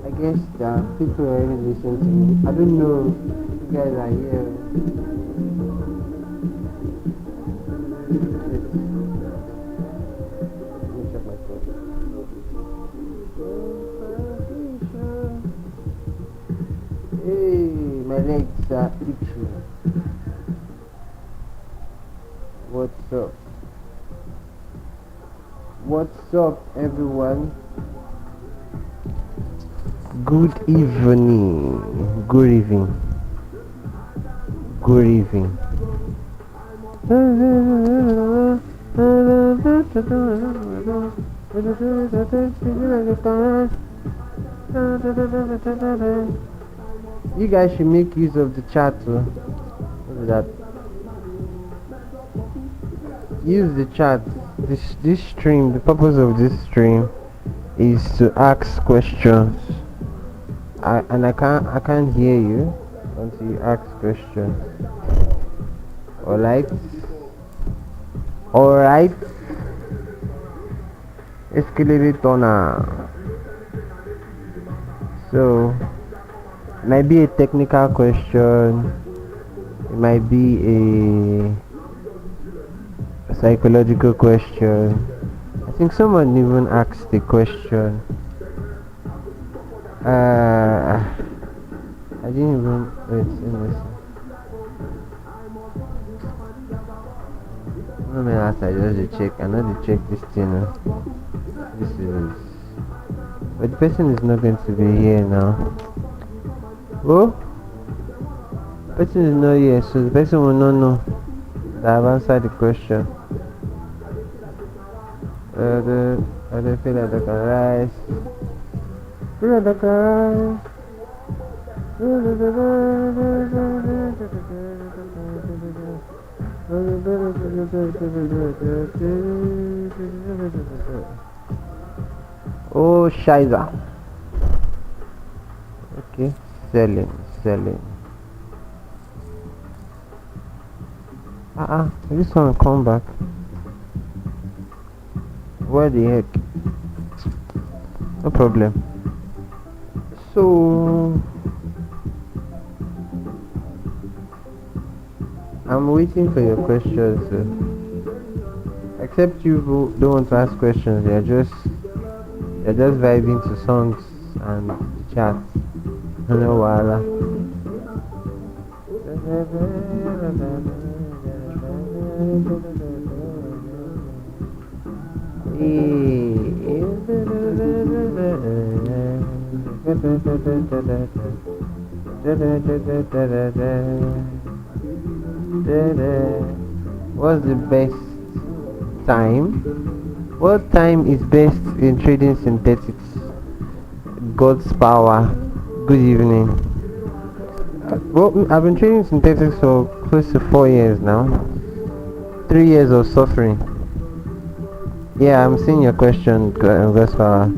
I guess there are people already listening to me. I don't know if you guys are here. Let me check my phone. Hey, my legs are itching. What's up? What's up, everyone? Good evening. Good evening. Good evening. You guys should make use of the chat. What is that? Use the chat. This stream. The purpose of this stream is to ask questions. I can't hear you until you ask questions. Alright. Escalator. So it might be a technical question, it might be a psychological question. I think someone even asked the question. I didn't even wait. Last I just check. I know to check this thing. This is, but the person is not going to be here now. Oh, the person is not here, so the person will not know that I've answered the question. I don't feel like I can rise. Feel like I can rise. Oh, Shiza. Okay, selling. I just want to come back. Where the heck? No problem. So I'm waiting for your questions. Except you who don't want to ask questions. You're just vibing to songs and chat. No wala. What's the best time? What time is best in trading synthetics? God's power. Good evening. Well, I've been trading synthetics for close to 4 years now. 3 years of suffering. Yeah, I'm seeing your question, God's power.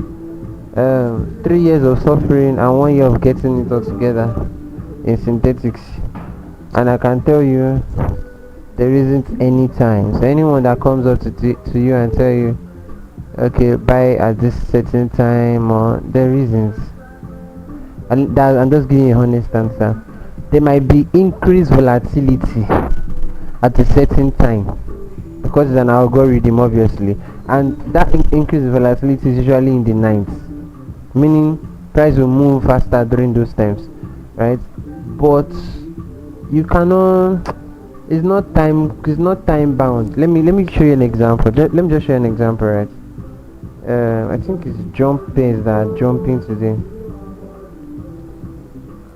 3 years of suffering and 1 year of getting it all together in synthetics. And I can tell you, there isn't any time. So anyone that comes up to you and tell you, okay, buy at this certain time, or there isn't. And that, I'm just giving you a honest answer. There might be increased volatility at a certain time because it's an algorithm, obviously, and that increased volatility is usually in the night, meaning price will move faster during those times, right? But you cannot. It's not time bound. Let me show you an example. Let me just show you an example, right? I think it's jump pairs that are jumping today.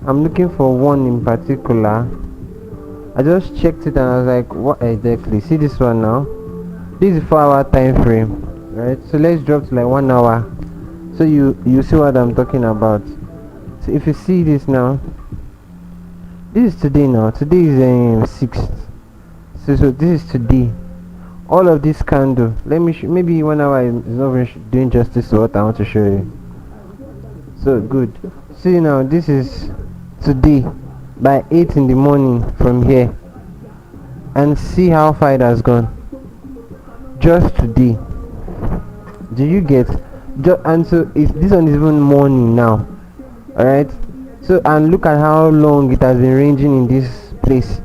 I'm looking for one in particular. I just checked it and I was like, what exactly? See this one now? This is 4 hour time frame, right? So let's drop to like 1 hour, so you see what I'm talking about. So if you see this now, this is today now. Today is 6th. So this is today. All of this candle. Let me maybe 1 hour is not really doing justice to what I want to show you. So good. See now, this is today by 8 in the morning from here, and see how far it has gone just today. Do you get? And so this one is even morning now. All right. So and look at how long it has been ranging in this place.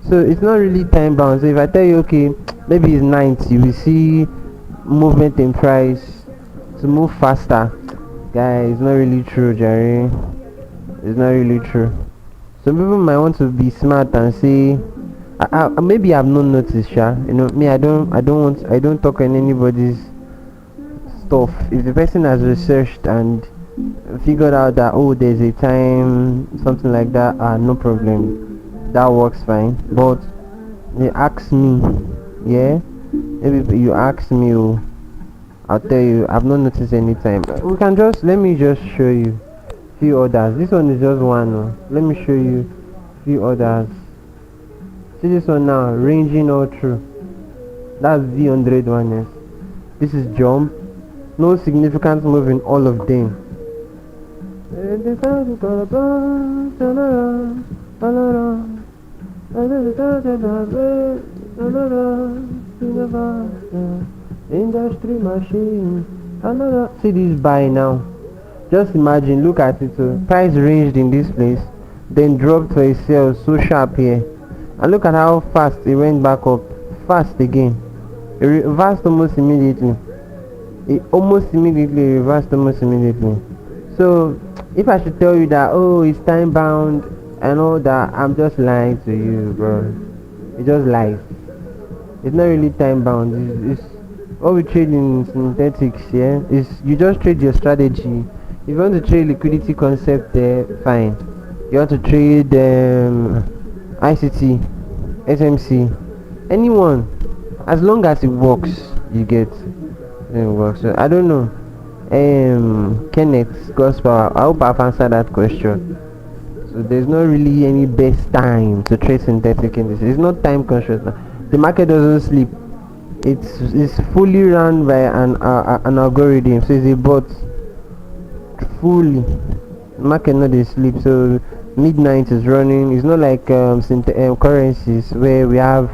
So it's not really time bound. So if I tell you, okay, maybe it's night, you will see movement in price to move faster. Guys, it's not really true, Jerry. It's not really true. Some people might want to be smart and say, maybe I've not noticed, Sha. You know, me, I don't talk on anybody's stuff. If the person has researched and figured out that, oh, there's a time, something like that, no problem, that works fine. But they ask me, yeah, maybe you ask me, oh, I'll tell you, I've not noticed any time. Let me just show you few others. This one is just one. Oh. Let me show you few others. See this one now, ranging all through. That's V100 one. Yes. This is jump. No significant move in all of them. Industry machine. See this buy now. Just imagine, look at it. Price ranged in this place, then dropped for a sale so sharp here, and look at how fast it went back up. Fast again. It reversed almost immediately. So if I should tell you that, oh, it's time bound and all that, I'm just lying to you, bro. It's just lies. It's not really time bound. It's what we trade in synthetics. Yeah, is you just trade your strategy. If you want to trade liquidity concept, fine. You want to trade ICT, SMC, anyone, as long as it works, you get. It works. So I don't know. Kenneth Gospel. I hope I've answered that question. So there's not really any best time to trade synthetic indices. It's not time conscious. The market doesn't sleep. It's fully run by an algorithm. So it's a bot. Fully. The market not they sleep. So midnight is running. It's not like currencies where we have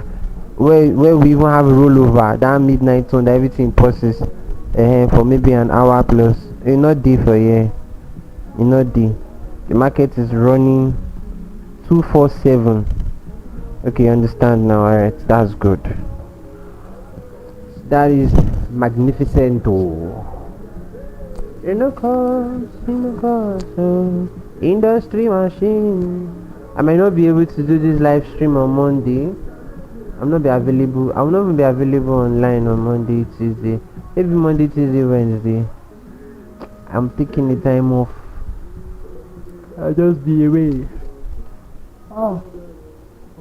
where we even have a rollover. That midnight zone that everything pauses for maybe an hour plus. It's not day for year. It's not day. The market is running 247. Okay, understand now. Alright, that's good. That is magnificent. In the cars, industry machine. I might not be able to do this live stream on Monday. I'm not be available. I will not be available online on Monday, Tuesday. Maybe Monday, Tuesday, Wednesday. I'm taking the time off. I'll just be away. Oh,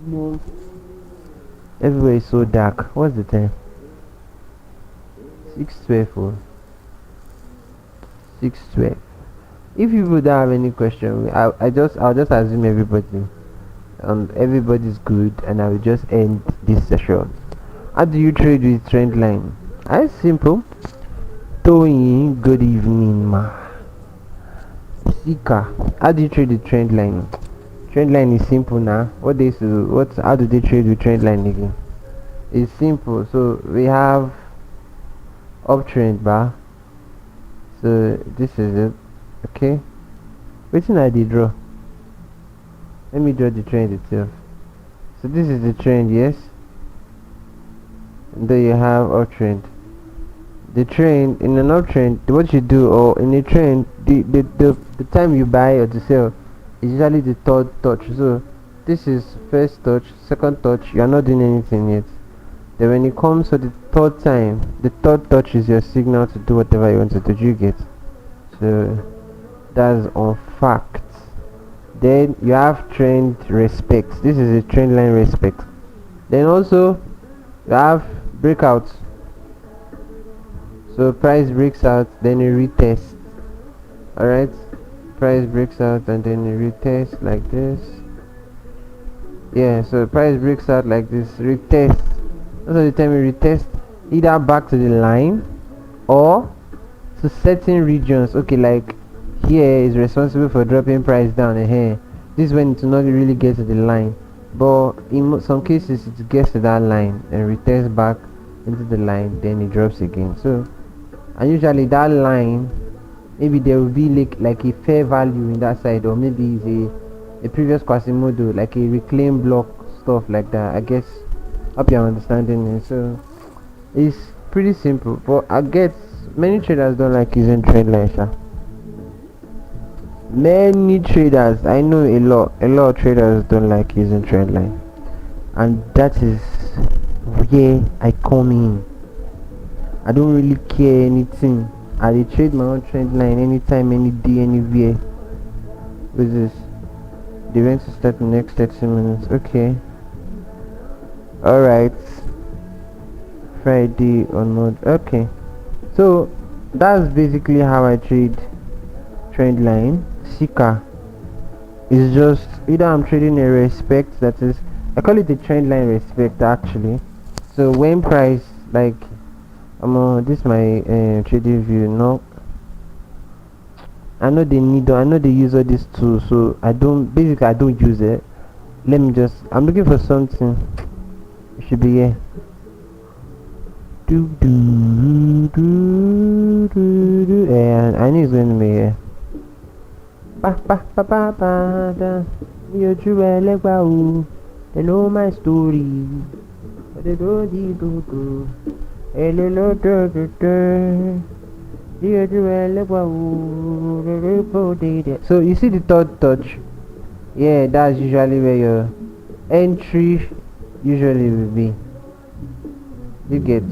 no. Everywhere is so dark. What's the time? 6:12. 6:12. If you would have any question, I'll just assume everybody's good, and I will just end this session. How do you trade with trend line? It's simple. Towing, good evening, ma. Sika, how do you trade with trend line? Trend line is simple now. How do they trade with trend line again? It's simple. So we have uptrend bar. So this is it. Okay. Which one I did draw? Let me draw the trend itself. So this is the trend, yes. And then you have uptrend. The trend in an uptrend, what you do, or in a trend, the time you buy or to sell is usually the third touch. So this is first touch, second touch, you are not doing anything yet. Then when it comes to the third time, the third touch is your signal to do whatever you want to do. You get? So that's on fact. Then you have trend respect. This is a trend line respect. Then also you have breakouts. So price breaks out, then you retest. Alright, price breaks out and then you retest like this. Yeah, so price breaks out like this, retest. Most of the time you retest either back to the line or to certain regions. Okay, like here is responsible for dropping price down here. This is when it will not really get to the line, but in some cases it gets to that line and returns back into the line, then it drops again. So, and usually that line, maybe there will be like a fair value in that side, or maybe it's a previous Quasimodo, like a reclaim block, stuff like that. I guess hope you're understanding it. So it's pretty simple, but I guess many traders don't like using trend lines. Many traders, I know a lot of traders don't like using trend line, and that is where I come in. I don't really care anything. I dey trade my own trend line anytime, any day, anywhere. What is this? The event to start in the next 30 minutes. Okay. Alright. Friday onward. Okay. So that's basically how I trade trend line. Sika is just either I'm trading a respect, that is, I call it the trend line respect actually. So when price, like this is my trading view. No, I know they use all these tools, so I don't use it. Let me just, I'm looking for something. It should be here. And I knew it's going to be here. They know my story. So you see the third touch, yeah, that's usually where your entry usually will be. You get?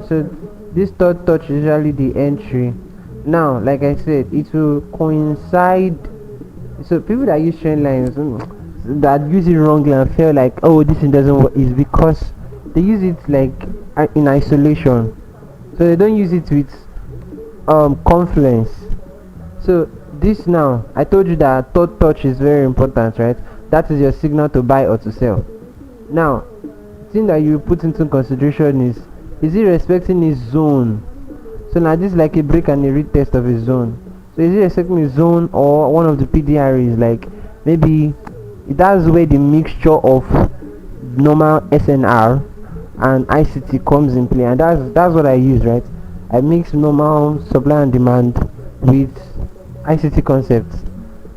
So this third touch is usually the entry. Now, like I said, it will coincide. So people that use trend lines, that use it wrongly and feel like, oh, this thing doesn't work, is because they use it like in isolation. So they don't use it with confluence. So this, now I told you that third touch is very important, right? That is your signal to buy or to sell. Now, the thing that you put into consideration is it respecting its zone? So now this is like a break and a retest of a zone. So is it respecting a zone, or one of the PDRs, like maybe that's where the mixture of normal SNR and ICT comes in play, and that's what I use, right? I mix normal supply and demand with ICT concepts.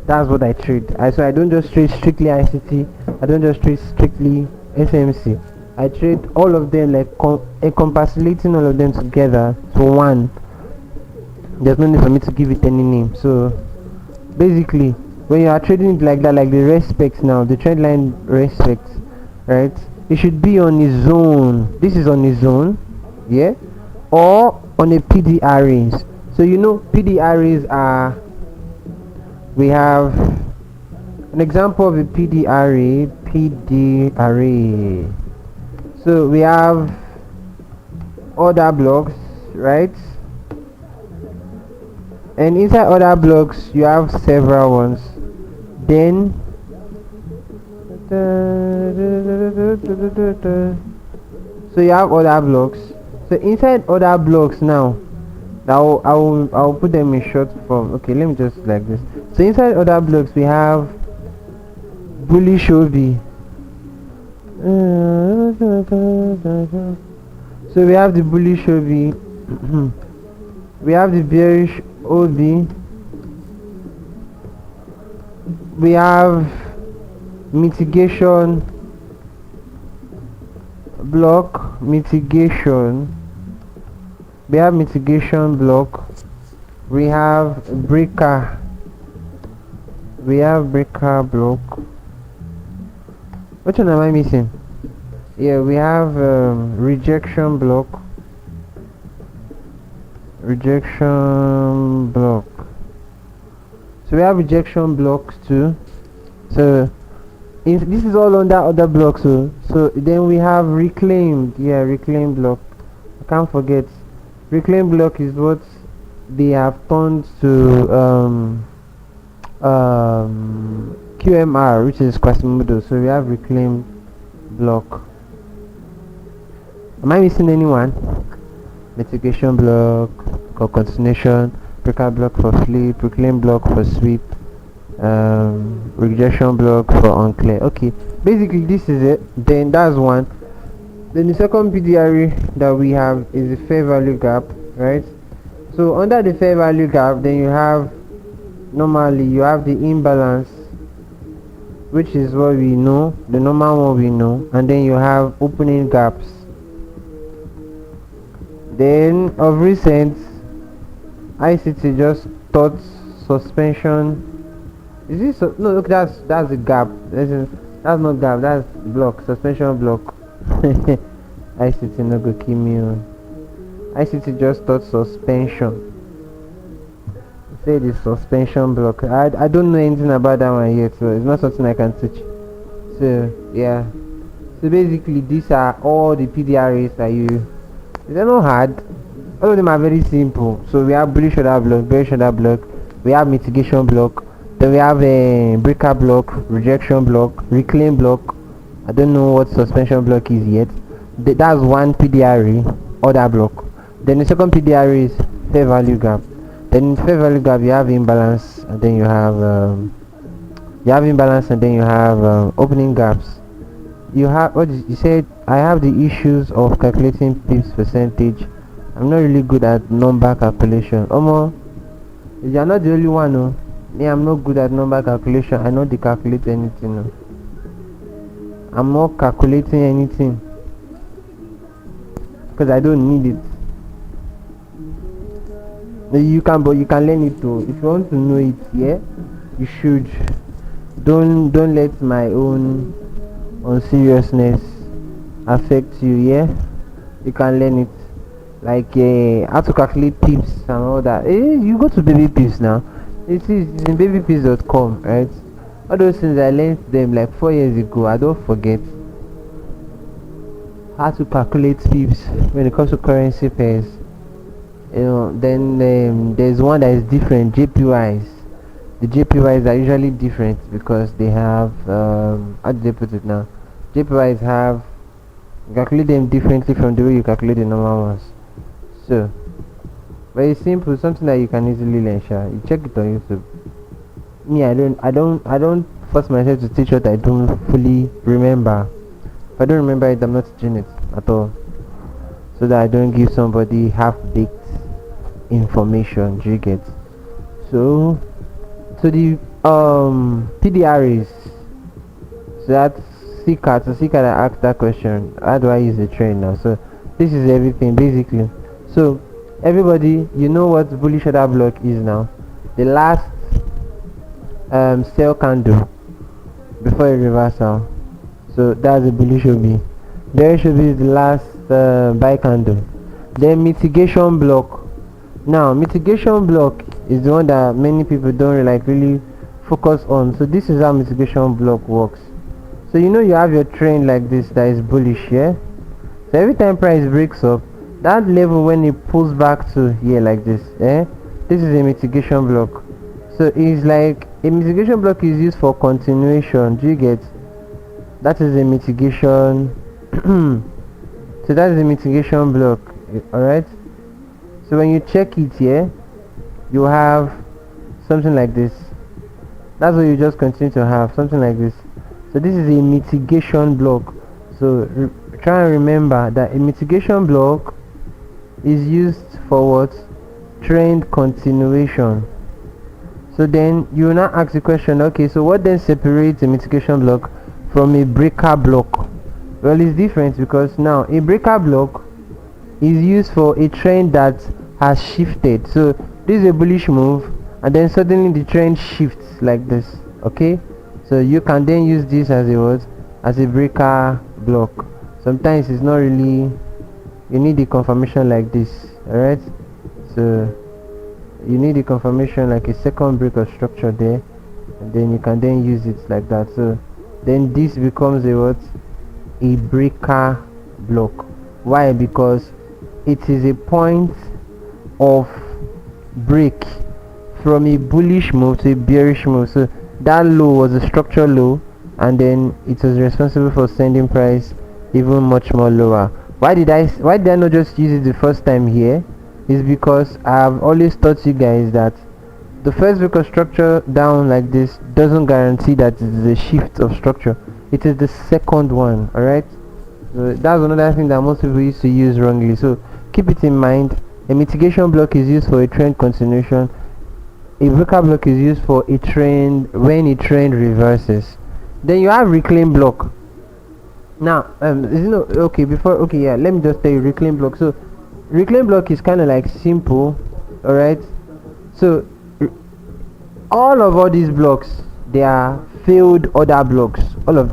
That's what I trade. So I don't just trade strictly ICT. I don't just trade strictly SMC. I trade all of them, like encapsulating all of them together to one. There's no need for me to give it any name. So basically, when you are trading it like that, like the respects now, the trend line respects, right? It should be on its zone. This is on its zone, yeah, or on a PD arrays. So you know PD arrays are, we have an example of a PD array. So we have order blocks, right? And inside other blocks you have several ones. Then so you have other blocks. So inside other blocks now, I'll put them in short form. Okay, let me just like this. So inside other blocks we have bullish OB. So we have the bullish OB. We have the bearish OB. We have mitigation block. We have mitigation block. We have breaker. Block. Which one am I missing? Yeah, we have rejection block. So we have rejection blocks too. So if this is all under other blocks, so then we have reclaimed block. I can't forget, reclaimed block is what they have turned to QMR, which is Quasimodo. So we have reclaimed block. Am I missing anyone? Mitigation block for continuation, breaker block for flip, reclaim block for sweep, rejection block for unclear. Okay, basically this is it. Then that's one. Then the second PDRE that we have is the fair value gap, right? So under the fair value gap, then you have, normally you have the imbalance, which is what we know, the normal one we know, and then you have opening gaps. Then of recent, ICT just taught suspension. Is this no? Look, that's a gap. That's not gap. That's block. Suspension block. ICT no go kill me on. ICT just taught suspension. Say the suspension block. I don't know anything about that one yet, so it's not something I can teach. So yeah. So basically, these are all the PDRAs that you. They're not hard. All of them are very simple. So we have bullish order block, bearish order block. We have mitigation block. Then we have a breaker block, rejection block, reclaim block. I don't know what suspension block is yet. That's one PDRA, order block. Then the second PDRA is fair value gap. Then in fair value gap you have imbalance, and then you have opening gaps. You have what you said. I have the issues of calculating pips percentage. I'm not really good at number calculation. Omo, you're not the only one. No, me, I'm not good at number calculation. I not calculate anything. No. I'm not calculating anything because I don't need it. You can learn it too. If you want to know it, yeah, you should. Don't let my own unseriousness affect you. Yeah, you can learn it, like how to calculate pips and all that. You go to baby pips now. It's in babypips.com, right? All those things I learned them like 4 years ago. I don't forget how to calculate pips when it comes to currency pairs. Then there's one that is different, JPYs. The JPYs are usually different because they have how do they put it now? JPYs have, you calculate them differently from the way you calculate the normal ones. So very simple, something that you can easily learn. You check it on YouTube. Me, I don't force myself to teach what I don't fully remember. If I don't remember it, I'm not teaching it at all, so that I don't give somebody half-baked information. Do you get? So the PDRs. So that's CCAT. So CCAT asked that question. How do I use the trend now? So this is everything basically. So everybody, you know what bullish order block is now. The last sell candle before a reversal. So that's a bullish OB. There should be the last buy candle. Then mitigation block. Now mitigation block is the one that many people don't like really focus on. So this is how mitigation block works. So you know you have your trend like this that is bullish, yeah? So every time price breaks up, that level when it pulls back to here like this, this is a mitigation block. So it's like a mitigation block is used for continuation. Do you get? That is a mitigation. So that is a mitigation block. Alright. So when you check it here, you have something like this. That's what you just continue to have, something like this. So this is a mitigation block. So try and remember that a mitigation block is used for what? Trend continuation. So then you will now ask the question, okay, so what then separates a mitigation block from a breaker block? Well, it's different because now a breaker block is used for a trend that has shifted. So this is a bullish move and then suddenly the trend shifts like this. Okay, so you can then use this as a what? As a breaker block. Sometimes it's not really, you need the confirmation like this. Alright, so you need the confirmation like a second break of structure there, and then you can then use it like that. So then this becomes a what? A breaker block. Why? Because it is a point of break from a bullish move to a bearish move. So that low was a structural low and then it was responsible for sending price even much more lower. Why did I not just use it the first time here? Is because I've always taught you guys that the first break of structure down like this doesn't guarantee that it is a shift of structure. It is the second one. Alright, so that's another thing that most people used to use wrongly, so keep it in mind. A mitigation block is used for a trend continuation. A breaker block is used for a trend when a trend reverses. Then you have reclaim block. Now let me just tell you reclaim block. So reclaim block is kind of like simple. Alright, so all these blocks, they are failed order blocks. All of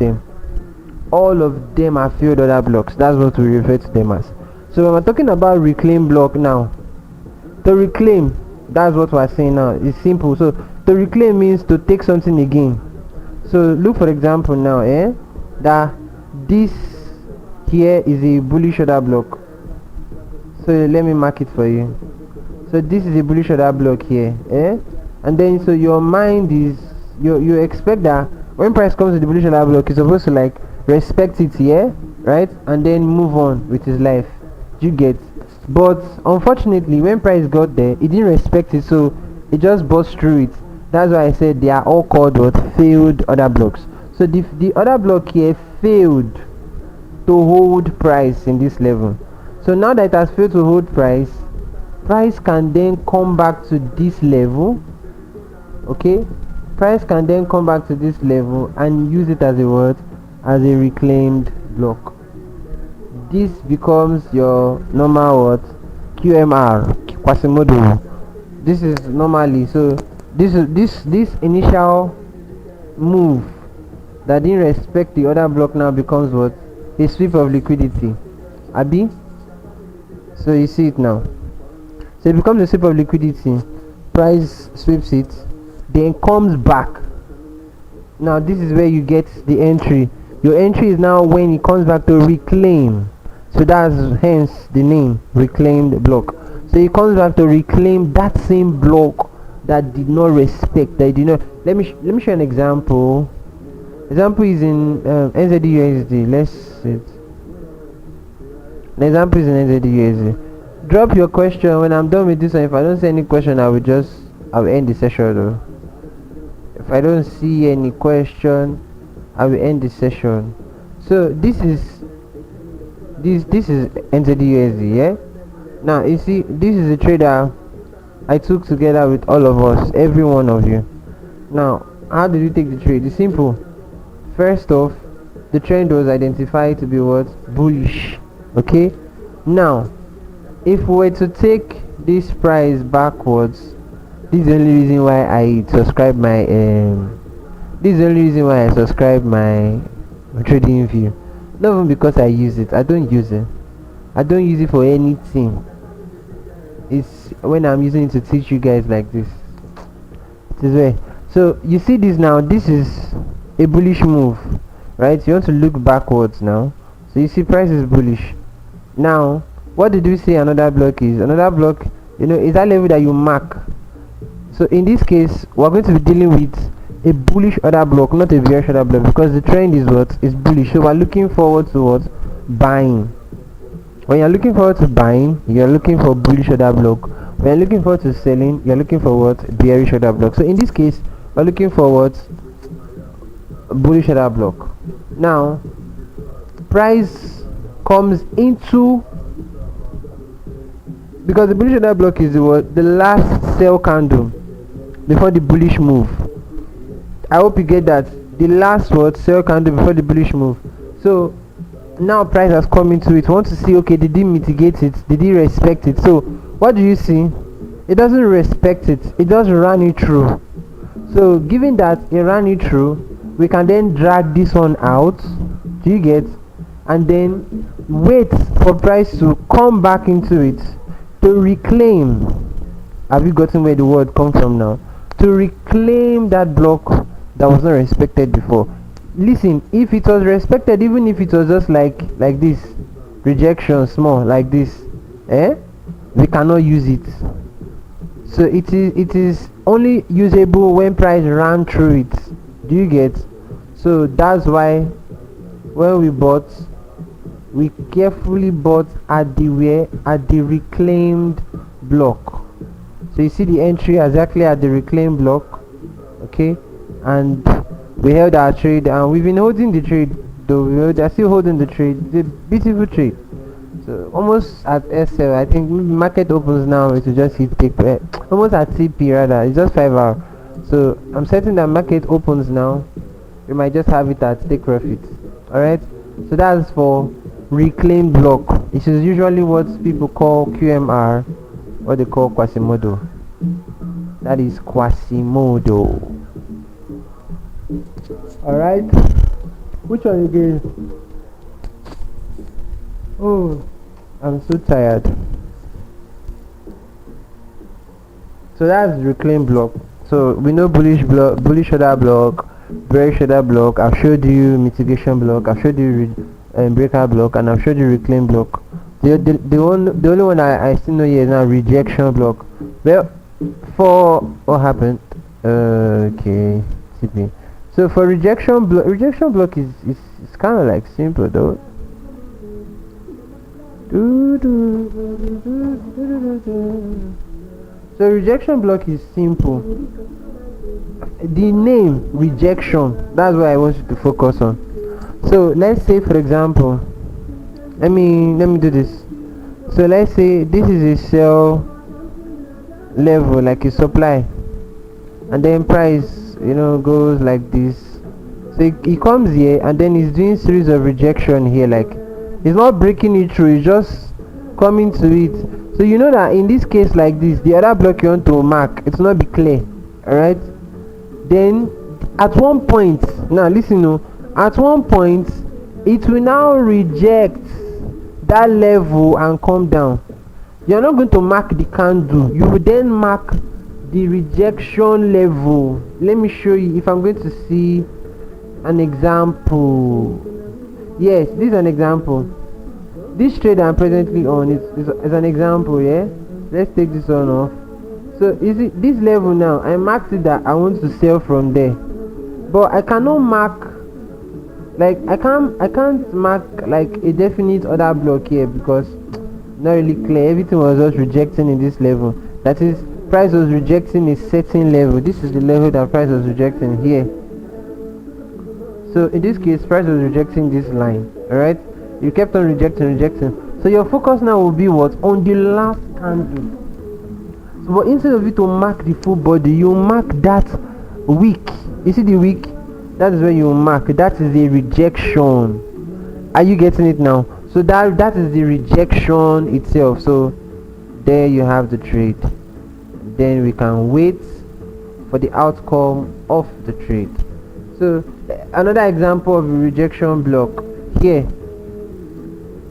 them are failed order blocks. That's what we refer to them as. So when we're talking about reclaim block now, to reclaim, that's what we're saying now. It's simple. So to reclaim means to take something again. So look, for example, now that this here is a bullish order block. So let me mark it for you. So this is a bullish order block here, and then so your mind is, you expect that when price comes to the bullish order block, it's supposed to like respect it here, right, and then move on with his life. You get? But unfortunately when price got there, it didn't respect it, so it just burst through it. That's why I said they are all called what? Failed order blocks. So the order block here failed to hold price in this level. So now that it has failed to hold price can then come back to this level. Okay, price can then come back to this level and use it as a word, as a reclaimed block. This becomes your normal what? QMR, Quasimodo. This is normally, so this initial move that didn't respect the other block now becomes what? A sweep of liquidity. Abi? So you see it now. So it becomes a sweep of liquidity. Price sweeps it, then comes back. Now this is where you get the entry. Your entry is now when it comes back to reclaim. So that's hence the name, reclaimed block. So it comes back to reclaim that same block that did not respect, that did not. Let me show you an example. Example is in NZD/USD. Let's see it. The example is in NZD/USD. Drop your question when I'm done with this one. If I don't see any question, I'll end the session though. If I don't see any question, I will end the session. So this is NZD/USD, yeah. Now you see, this is a trader I took together with all of us, every one of you. Now how did we take the trade? It's simple. First off, the trend was identified to be what? Bullish. Okay, now if we were to take this price backwards, this is the only reason why I subscribe my trading view. Not even because I use it. I don't use it for anything. It's when I'm using it to teach you guys like this. This way. So you see this now, this is a bullish move, right? You want to look backwards now. So you see price is bullish. Now what did we say another block is? Another block, is that level that you mark. So in this case, we're going to be dealing with a bullish order block, not a bearish order block, because the trend is what? Is bullish. So we're looking forward to what? Buying. When you're looking forward to buying, you're looking for bullish order block. When you're looking forward to selling, you're looking for what? Bearish order block. So in this case, we're looking for what? Bullish order block. Now price comes into, because the bullish order block is the last sell candle before the bullish move. I hope you get that. The last sell candle before the bullish move. So now price has come into it. Want to see, okay, did he mitigate it? Did he respect it? So what do you see? It doesn't respect it. It just ran it through. So given that it ran it through, we can then drag this one out. Do you get? And then wait for price to come back into it to reclaim. Have you gotten where the word comes from now? To reclaim that block that was not respected before. Listen, if it was respected, even if it was just like this, rejection small like this, we cannot use it. So it is only usable when price ran through it. Do you get? So that's why when we bought, we carefully bought at the reclaimed block. So you see the entry exactly at the reclaimed block. Okay, and we held our trade, and we've been holding the trade, though we are still holding the trade. It's a beautiful trade. So almost at SL, I think market opens now, it will just hit take almost at CP rather. It's just 5 hours. So I'm certain that market opens now, we might just have it at take profit. Alright, so that's for reclaimed block. This is usually what people call QMR, what they call Quasimodo. That is Quasimodo. Alright, which one again? Oh, I'm so tired. So that's reclaim block. So we know bullish order block, bearish order block. I've showed you mitigation block. I've showed you breaker block, and I've showed you reclaim block. The only one I still know here is now rejection block. Well, for what happened? Okay, CP. So for rejection block is kind of like simple though. So rejection block is simple. The name rejection, that's what I want you to focus on. So let's say, for example, let me do this. So let's say this is a sell level, like a supply, and then price goes like this. So it comes here, and then it's doing series of rejection here, like it's not breaking it through, it's just coming to it. So you know that in this case like this, the other block you want to mark, it's not be clear. Alright, then at one point, now listen, at one point it will now reject that level and come down. You're not going to mark the candle, you will then mark the rejection level. Let me show you. If I'm going to see an example, yes, this is an example. This trade I'm presently on is an example. Yeah, let's take this one off. So is it this level now? I marked it that I want to sell from there, but I cannot mark, like I can't mark like a definite order block here, because not really clear. Everything was just rejecting in this level. That is, price was rejecting a certain level. This is the level that price was rejecting here. So in this case, price was rejecting this line. Alright, you kept on rejecting. So your focus now will be what? On the last candle. So but instead of you to mark the full body, you mark that wick You see the wick? That is where you mark. That is the rejection. Are you getting it now? So that is the rejection itself. So there you have the trade. Then we can wait for the outcome of the trade. So another example of a rejection block here.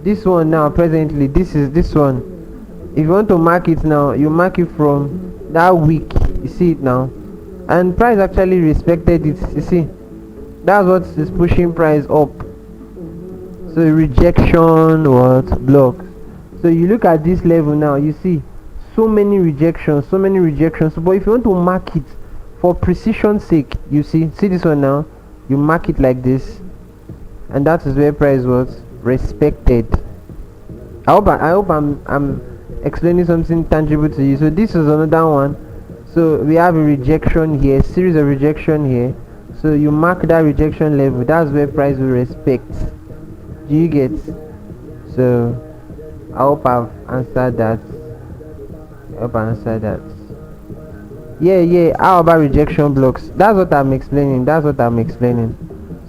This one now, presently, this is this one. If you want to mark it now, you mark it from that week. You see it now, and price actually respected it. You see, that's what is pushing price up. So rejection what block. So you look at this level now, you see so many rejections. But if you want to mark it for precision's sake, you see this one now, you mark it like this, and that is where price was respected. I hope I'm explaining something tangible to you. So this is another one. So we have a rejection here, series of rejection here. So you mark that rejection level, that's where price will respect. Do you get? So I hope I've answered that. Yeah, how about rejection blocks? That's what I'm explaining.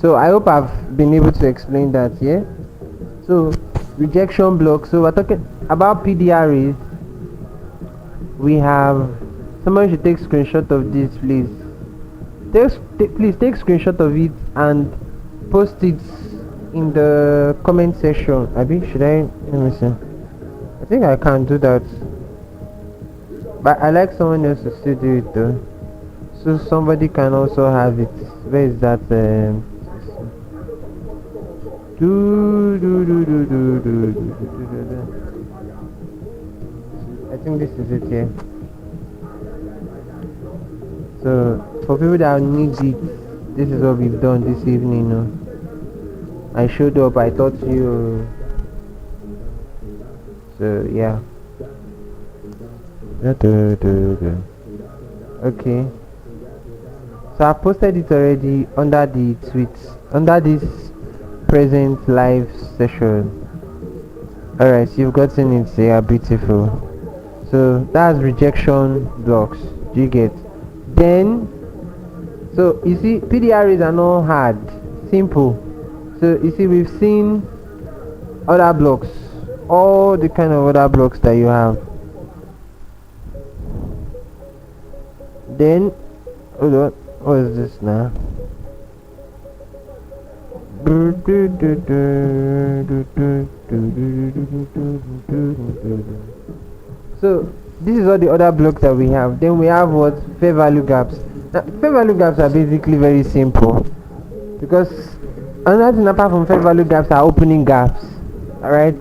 So I hope I've been able to explain that. Yeah, so rejection blocks. So we're talking about PDRs. We have, somebody should take screenshot of this, please. Please take screenshot of it and post it in the comment section. Should I? Let me see. I think I can do that, but I like someone else to still do it though, so somebody can also have it. Where is that? I think this is it here. So for people that need it, this is what we've done this evening. I showed up, I taught you. So yeah. Okay, so I posted it already under the tweets, under this present live session. Alright, so you've gotten it. They are beautiful. So that's rejection blocks. Do you get? Then, so you see, PDRs are not hard, simple. So you see, we've seen other blocks, all the kind of other blocks that you have. Then, hold on, what is this now? So this is all the other blocks that we have. Then we have what? Fair value gaps. Now, fair value gaps are basically very simple, because another thing apart from fair value gaps are opening gaps. Alright,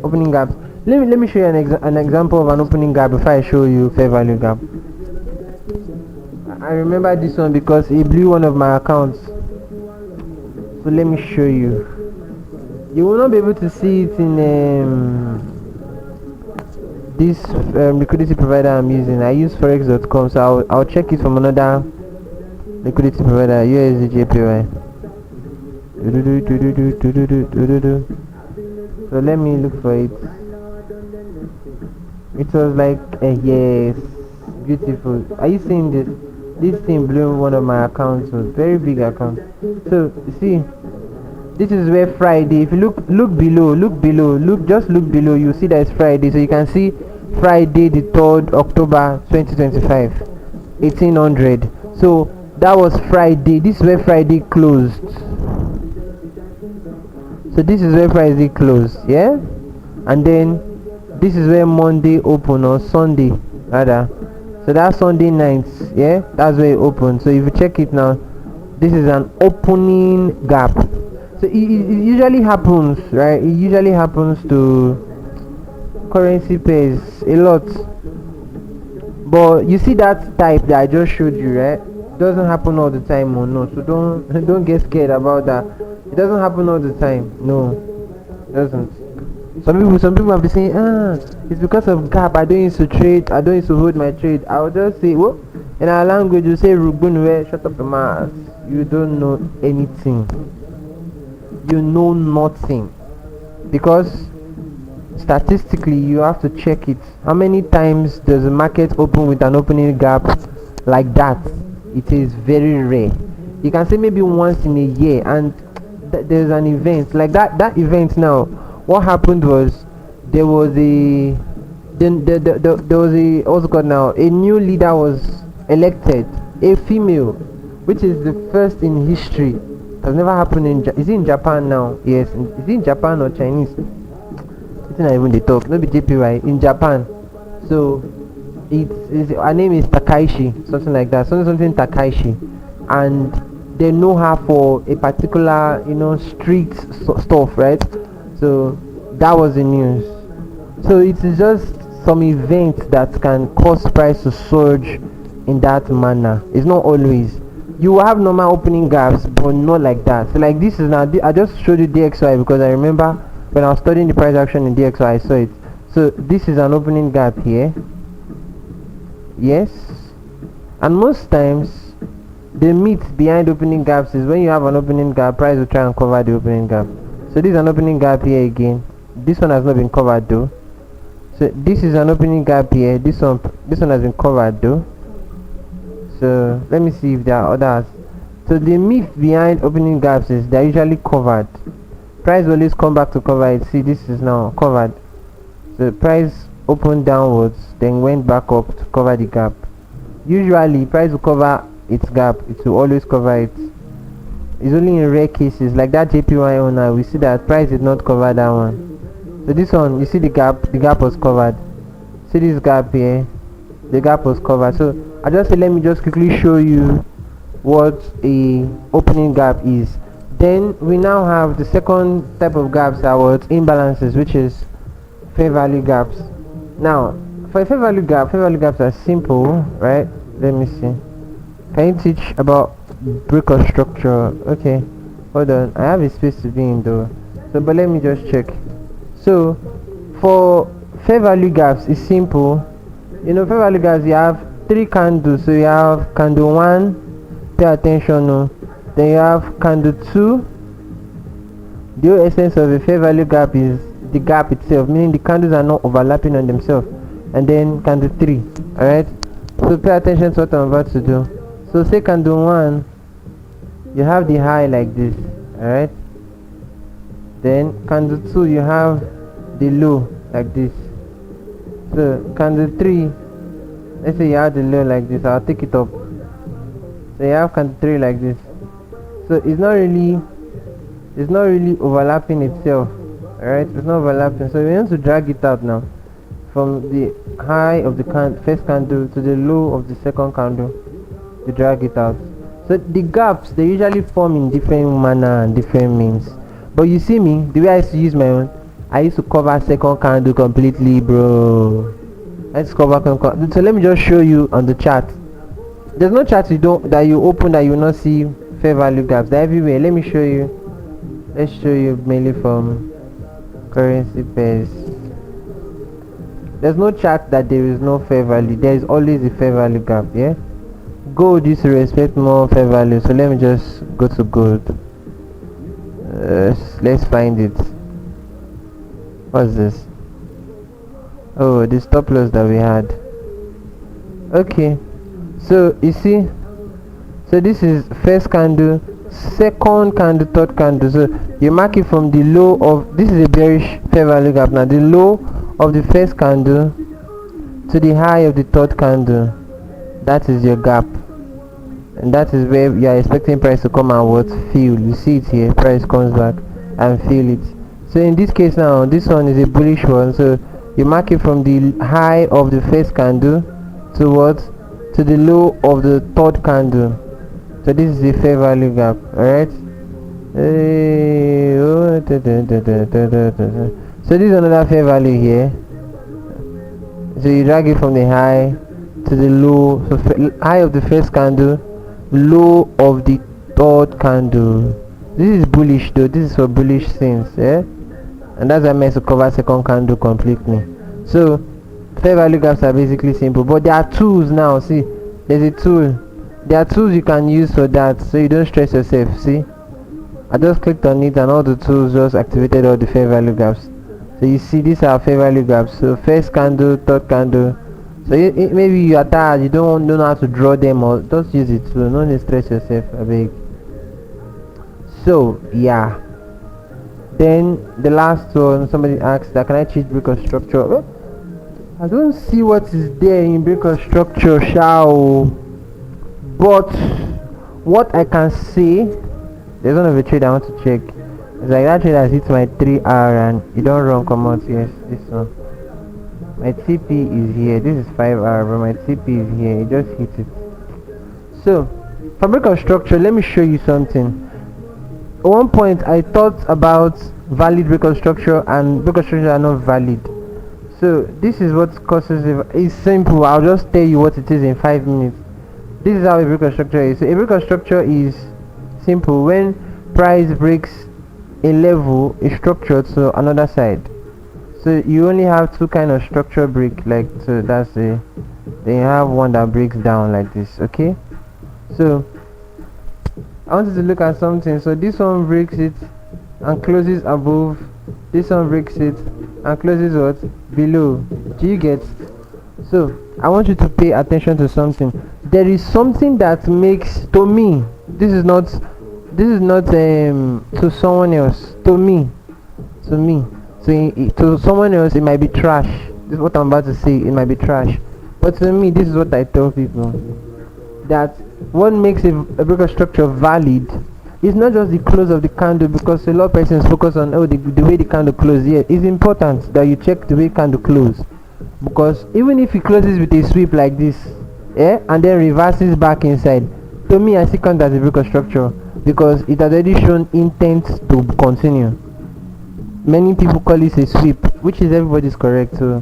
opening gaps. Let me show you an example of an opening gap before I show you fair value gap. I remember this one because it blew one of my accounts. So let me show you. You will not be able to see it in this liquidity provider I'm using. I use forex.com, so I'll check it from another liquidity provider, USDJPY. So let me look for it. It was like yes, beautiful. Are you seeing this? This thing blew one of my accounts. Was very big account. So you see, this is where Friday, if you look below, just look below, you see that it's Friday. So you can see Friday the 3rd October 2025, 1800. So that was Friday. This is where Friday closed. So this is where Friday closed, yeah. And then this is where Monday open, or Sunday rather. So that's Sunday night, yeah, that's where it opened. So if you check it now, this is an opening gap. So it usually happens, right? It usually happens to currency pairs a lot. But you see that type that I just showed you, right? It doesn't happen all the time, or no. So don't get scared about that. It doesn't happen all the time. No, it doesn't. Some people have been saying, it's because of gap. I don't used to trade. I don't used to hold my trade. I will just say, well, in our language, you say, "Rugunwe, shut up your mouth. You don't know anything. You know nothing." Because statistically, you have to check it. How many times does the market open with an opening gap like that? it is very rare. You can say maybe once in a year, and there's an event like that event. Now what happened was there was a there was a, what's it called now, a new leader was elected, a female, which is the first in history. It has never happened is it in Japan now? Yes. Is it in Japan or Chinese? It's not even they talk, not be JPY, in Japan. So her name is Takaishi, something like that, something Takaishi, and they know her for a particular, street stuff, right? So that was the news. So it is just some event that can cause price to surge in that manner. It's not always. You will have normal opening gaps, but not like that. So like this is now, I just showed you DXY because I remember when I was studying the price action in DXY, I saw it. So this is an opening gap here. Yes, and most times the myth behind opening gaps is when you have an opening gap, price will try and cover the opening gap. So this is an opening gap here again. This one has not been covered though. So this is an opening gap here. This one has been covered though. So let me see if there are others. So the myth behind opening gaps is they're usually covered. Price will always come back to cover it. See, this is now covered. So price opened downwards, then went back up to cover the gap. Usually price will cover its gap. It will always cover it. It's only in rare cases like that JPY owner, we see that price did not cover that one. So this one, you see the gap was covered. See this gap here, the gap was covered. So I just say let me just quickly show you what a opening gap is. Then we now have the second type of gaps that was imbalances, which is fair value gaps. Now for a fair value gaps are simple, right? Let me see. Can you teach about break of structure? Okay, hold on, I have a space to be in though, so but let me just check. So for fair value gaps, it's simple. Fair value gaps, you have 3 candles. So you have candle 1, pay attention no. Then you have candle 2. The whole essence of a fair value gap is the gap itself, meaning the candles are not overlapping on themselves. And then candle 3. Alright, so pay attention to what I'm about to do. So say candle 1, you have the high like this, alright. Then candle 2, you have the low like this. So candle 3, let's say you have the low like this, I'll take it up. So you have candle 3 like this. So it's not really overlapping itself, alright. It's not overlapping. So we want to drag it out now from the high of the first candle to the low of the second candle, to drag it out. So the gaps, they usually form in different manner and different means. But you see me, the way I used to use my own, I used to cover second candle completely, bro. I used to cover second. So let me just show you on the chart. There's no chart that you open that you will not see fair value gaps. They're everywhere. Let me show you. Let's show you mainly from currency pairs. There's no chart that there is no fair value. There is always a fair value gap. Yeah. Gold used to respect more fair value. So let me just go to gold. Let's find it. What's this? Oh, the stop loss that we had. Okay, so you see, so this is first candle, second candle, third candle. So you mark it from the low of, this is a bearish fair value gap now, the low of the first candle to the high of the third candle. That is your gap, and that is where you are expecting price to come and what fill. You see it here, price comes back and fill it. So in this case now, this one is a bullish one. So you mark it from the high of the first candle to what, to the low of the third candle. So this is the fair value gap. Alright, so this is another fair value here. So you drag it from the high to the low. So high of the first candle, low of the third candle. This is bullish though, this is for bullish things, yeah, and that's why I meant to cover second candle completely. So fair value gaps are basically simple, but there are tools now. See, there's a tool, there are tools you can use for that, so you don't stress yourself. See, I just clicked on it and all the tools just activated all the fair value gaps. So you see, these are fair value gaps. So first candle, third candle, So maybe you are tired, you don't know how to draw them, or just use it. So no need stress yourself, I beg. So yeah, then the last one, somebody asked that can I change brick or structure? Well, I don't see what is there in brick or structure, shall. But what I can see, there's one of the trade I want to check. It's like that trade has hit my 3R and it don't run come out. Yes, this one. My TP is here. This is 5R, but my TP is here. It just hit it. So for brick or structure, let me show you something. At one point I thought about valid brick or structure and brick or structure are not valid. So this is what causes it. It's simple. I'll just tell you what it is in 5 minutes. This is how a brick or structure is. So a brick or structure is simple. When price breaks a level, is structured to another side. So you only have two kind of structure break, like, so that's a, then you have one that breaks down like this. Okay, so I wanted to look at something. So this one breaks it and closes above, this one breaks it and closes what? Below. Do you get? So I want you to pay attention to something. There is something that makes, to me, this is not to someone else, to me, to someone else it might be trash. This is what I'm about to say, it might be trash, but to me this is what I tell people, that what makes a brick or structure valid is not just the close of the candle, because a lot of persons focus on the way the candle closes. Yeah, it's important that you check the way candle close, because even if it closes with a sweep like this, and then reverses back inside, to me I still count as a brick or structure, because it has already shown intent to continue. Many people call it a sweep, which is everybody's correct. So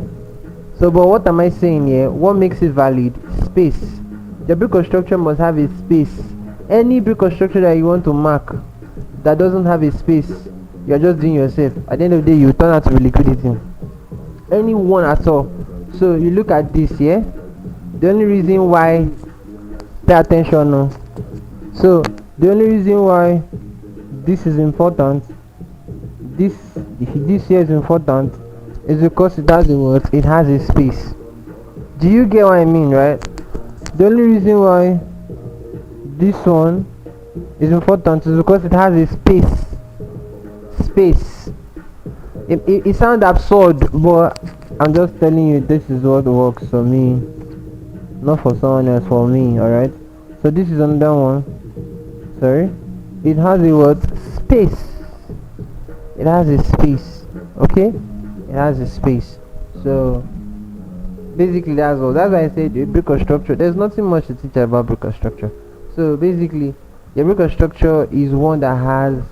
but what am I saying here? What makes it valid? Space. The brick or structure must have a space. Any brick or structure that you want to mark that doesn't have a space, you're just doing yourself. At the end of the day, you turn out to be liquidating. Any one at all. So you look at this here. The only reason why, pay attention now. So the only reason why this is important, this here is important, is because it has a what? It has a space. Do you get what I mean, right? The only reason why this one is important is because it has a space. It sounds absurd, but I'm just telling you this is what works for me, not for someone else, for me. Alright, so this is another one. Sorry, it has a what? Space. It has a space. Okay, it has a space. So basically that's all. That's why I said brick or structure, there's nothing much to teach about brick or structure. So basically your brick or structure is one that has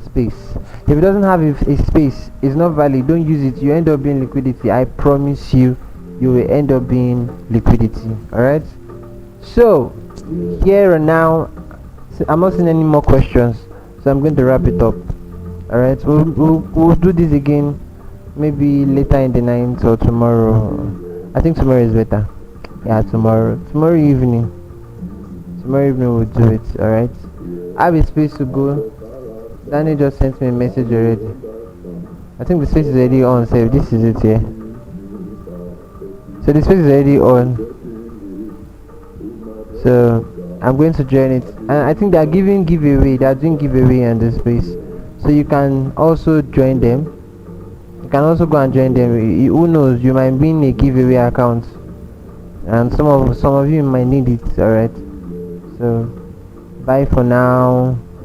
space. If it doesn't have a space, it's not valid. Don't use it. You end up being liquidity. I promise you, you will end up being liquidity. Alright, so here and now, I'm not seeing any more questions, so I'm going to wrap it up. Alright, we'll do this again maybe later in the night or tomorrow. I think tomorrow is better. Yeah, tomorrow evening we'll do it. Alright, I have a space to go. Danny just sent me a message already. I think the space is already on. So this is it here. So the space is already on, so I'm going to join it. And I think they are doing giveaway on this space, so you can also join them. You can also go and join them. Who knows, you might be in a giveaway account, and some of you might need it. Alright, so bye for now.